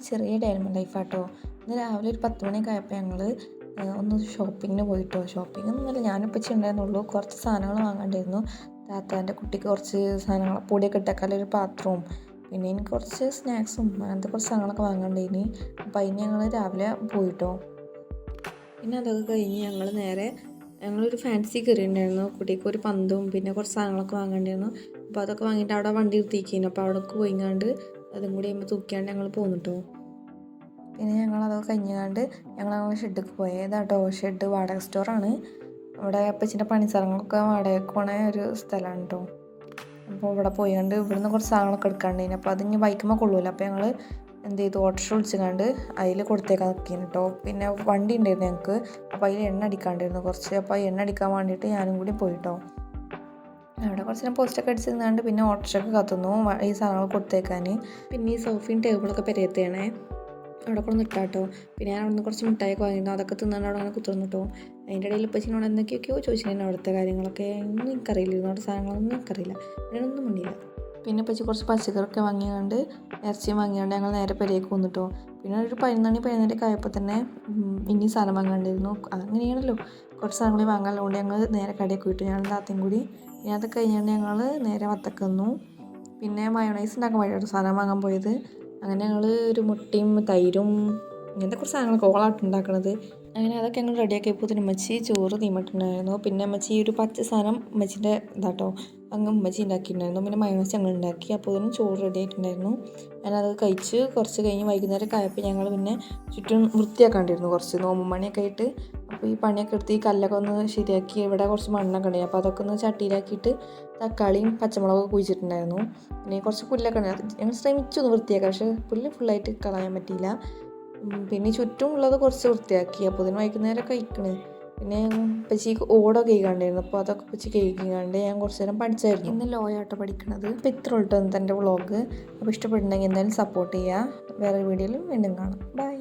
ചെറിയ ഡയമണ്ട് ലൈഫാട്ടോ. ഇന്ന് രാവിലെ ഒരു 10 മണിയൊക്കെ ആയപ്പോൾ ഞങ്ങൾ ഒന്ന് ഷോപ്പിങ്ങിന് പോയിട്ടോ. ഷോപ്പിംഗ് ഒന്നുമില്ല, ഞാനിപ്പോൾ ഉണ്ടായിരുന്നുള്ളൂ. കുറച്ച് സാധനങ്ങൾ വാങ്ങാണ്ടായിരുന്നു. താത്താൻ്റെ കുട്ടിക്ക് കുറച്ച് സാധനങ്ങൾ പൊടിയൊക്കെ ഇട്ടേക്കാലൊരു പാത്രവും പിന്നെ എനിക്ക് കുറച്ച് സ്നാക്സും അങ്ങനത്തെ കുറച്ച് സാധനങ്ങളൊക്കെ വാങ്ങാണ്ടായിനി. അപ്പോൾ അതിന് ഞങ്ങൾ രാവിലെ പോയിട്ടോ. പിന്നെ അതൊക്കെ കഴിഞ്ഞ് ഞങ്ങളൊരു ഫാൻസി കയറിയിട്ടുണ്ടായിരുന്നു. കുട്ടിക്ക് ഒരു പന്തും പിന്നെ കുറച്ച് സാധനങ്ങളൊക്കെ വാങ്ങാണ്ടായിരുന്നു. അപ്പോൾ അതൊക്കെ വാങ്ങിയിട്ട് അവിടെ വണ്ടി നിർത്തിയിരിക്കുന്നു. അപ്പോൾ അവിടേക്ക് പോയിങ്ങാണ്ട് അതും കൂടി ആകുമ്പോൾ തൂക്കിയാണ്ട് ഞങ്ങൾ പോന്നിട്ടോ. പിന്നെ ഞങ്ങളതൊക്കെ കഴിഞ്ഞാണ്ട് ഞങ്ങൾ ഷെഡിലേക്ക് പോയത്. ഏതാട്ടോ ഷെഡ് വാടക സ്റ്റോറാണ്. അവിടെ അപ്പച്ചിൻ്റെ പണി സ്ഥലങ്ങളൊക്കെ വാടകയ്ക്ക് പോണ ഒരു സ്ഥലമാണ് കേട്ടോ. അപ്പോൾ ഇവിടെ പോയാണ്ട് ഇവിടുന്ന് കുറച്ച് സാധനങ്ങളൊക്കെ എടുക്കാണ്ടായിന്. അപ്പോൾ അതിന് ബൈക്കുമ്പോൾ കൊള്ളൂല. അപ്പോൾ ഞങ്ങൾ എന്ത് ചെയ്തു, ഓട്ടോറിക്ഷ വിളിച്ചുകൊണ്ട് അതിൽ കൊടുത്തേക്കാൻ നിൽക്കുന്നു കേട്ടോ. പിന്നെ വണ്ടി ഉണ്ടായിരുന്നു ഞങ്ങൾക്ക്. അപ്പോൾ അതിൽ എണ്ണ അടിക്കാണ്ടായിരുന്നു കുറച്ച്. അപ്പോൾ എണ്ണ അടിക്കാൻ വേണ്ടിയിട്ട് ഞാനും കൂടി പോയിട്ടോ. അവിടെ കുറച്ച് നേരം പോസ്റ്റൊക്കെ അടിച്ച് നിന്നാണ്ട് പിന്നെ ഓട്ടോറിക്ഷയൊക്കെ കത്തുന്നു ഈ സാധനങ്ങൾ കൊടുത്തേക്കാൻ. പിന്നെ ഈ സോഫയും ടേബിളൊക്കെ പെരയത്തേണേ അവിടെ കൊണ്ട് ഇട്ടാട്ടോ. പിന്നെ ഞാൻ അവിടെ നിന്ന് കുറച്ച് മിഠായിയൊക്കെ വാങ്ങിയിരുന്നു. അതൊക്കെ തിന്നാണ്ട് അവിടെ അങ്ങനെ കുത്തിർന്നിട്ടോ. അതിൻ്റെ ഇടയിൽ ഇപ്പച്ചിനോട് എന്തൊക്കെയൊക്കെയോ ചോദിച്ചിട്ടുണ്ടായിരുന്നു അവിടുത്തെ കാര്യങ്ങളൊക്കെ. ഒന്നും എനിക്കറിയില്ലായിരുന്നു, അവിടെ സാധനങ്ങളൊന്നും എനിക്കറിയില്ല. ഞാനൊന്നും മുന്നില്ല. പിന്നെ ഇപ്പച്ചി കുറച്ച് പച്ചക്കറിയൊക്കെ വാങ്ങിയാണ്ട് ഇറച്ചിയും വാങ്ങിയാണ്ട് ഞങ്ങൾ നേരെ പെരേക്ക് വന്നിട്ടോ. പിന്നെ ഒരു 11 ആയപ്പോൾ തന്നെ ഇനി സാധനം വാങ്ങാണ്ടിരുന്നു. അങ്ങനെയാണല്ലോ, കുറച്ച് സാധനങ്ങൾ വാങ്ങാനുള്ളതുകൊണ്ട് ഞങ്ങൾ നേരെ കടയിൽ പോയിട്ടു ഞങ്ങൾ താത്തയും കൂടി. പിന്നെ അത് കഴിഞ്ഞാണ്ട് ഞങ്ങൾ നേരെ വത്തക്ക വന്നു. പിന്നെ മയോണൈസ് ഉണ്ടാക്കാൻ വേണ്ടിയിട്ട് സാധനം വാങ്ങാൻ പോയത്. അങ്ങനെ ഞങ്ങൾ ഒരു മുട്ടയും തൈരും ഇങ്ങനത്തെ കുറച്ച് സാധനങ്ങളൊക്കെ ഓളായിട്ട് ഉണ്ടാക്കണത്. അങ്ങനെ അതൊക്കെ ഞങ്ങൾ റെഡിയാക്കിയപ്പോൾ ഉമ്മച്ചി ചോറ് തീമട്ടുണ്ടായിരുന്നു. പിന്നെ ഉമ്മച്ചി ഒരു പച്ച സാധനം ഉമ്മച്ചിൻ്റെ ഇതാട്ടോ അങ്ങ് ഉമ്മച്ചി ഉണ്ടാക്കിയിട്ടുണ്ടായിരുന്നു. പിന്നെ മയോണൈസ് ഞങ്ങൾ ഉണ്ടാക്കി. അപ്പോൾ അതിന് ചോറ് റെഡി ആയിട്ടുണ്ടായിരുന്നു. ഞാനത് കഴിച്ച് കുറച്ച് കഴിഞ്ഞ് വൈകുന്നേരമൊക്കെ ആയപ്പോൾ ഞങ്ങൾ പിന്നെ ചുറ്റും വൃത്തിയാക്കാണ്ടിരുന്നു കുറച്ച് നോമ്പ് പണിയൊക്കെ ആയിട്ട്. അപ്പോൾ ഈ പണിയൊക്കെ എടുത്ത് ഈ കല്ലൊക്കെ ഒന്ന് ശരിയാക്കി ഇവിടെ കുറച്ച് മണ്ണൊക്കെ ഉണ്ടായി. അപ്പോൾ അതൊക്കെ ഒന്ന് ചട്ടിയിലാക്കിയിട്ട് തക്കാളിയും പച്ചമുളകൊക്കെ കുഴിച്ചിട്ടുണ്ടായിരുന്നു. പിന്നെ കുറച്ച് പുല്ലൊക്കെ ഉണ്ടായിരുന്നു. ഞങ്ങൾ ശ്രമിച്ചു ഒന്ന് വൃത്തിയാക്കാം, പക്ഷേ പുല്ല് ഫുള്ളായിട്ട് കളയാൻ പറ്റിയില്ല. പിന്നെ ചുറ്റും ഉള്ളത് കുറച്ച് വൃത്തിയാക്കി. അപ്പോൾ ഇതിന് വൈകുന്നേരം കഴിക്കണേ. പിന്നെ ഉപ്പച്ചി ഓടൊക്കെ കേൾക്കാണ്ടായിരുന്നു. അപ്പോൾ അതൊക്കെ ഉപ്പച്ചി കേൾക്കാണ്ട് ഞാൻ കുറച്ച് നേരം പഠിച്ചായിരുന്നു. ഇന്ന് ലോ ആട്ടോ പഠിക്കണത്. അപ്പോൾ ഇത്ര ഉള്ളൂ എൻ്റെ വ്ളോഗ്. അപ്പോൾ ഇഷ്ടപ്പെട്ടിട്ടുണ്ടെങ്കിൽ എന്തായാലും സപ്പോർട്ട് ചെയ്യുക. വേറെ വീഡിയോയിലും വീണ്ടും കാണാം. ബൈ.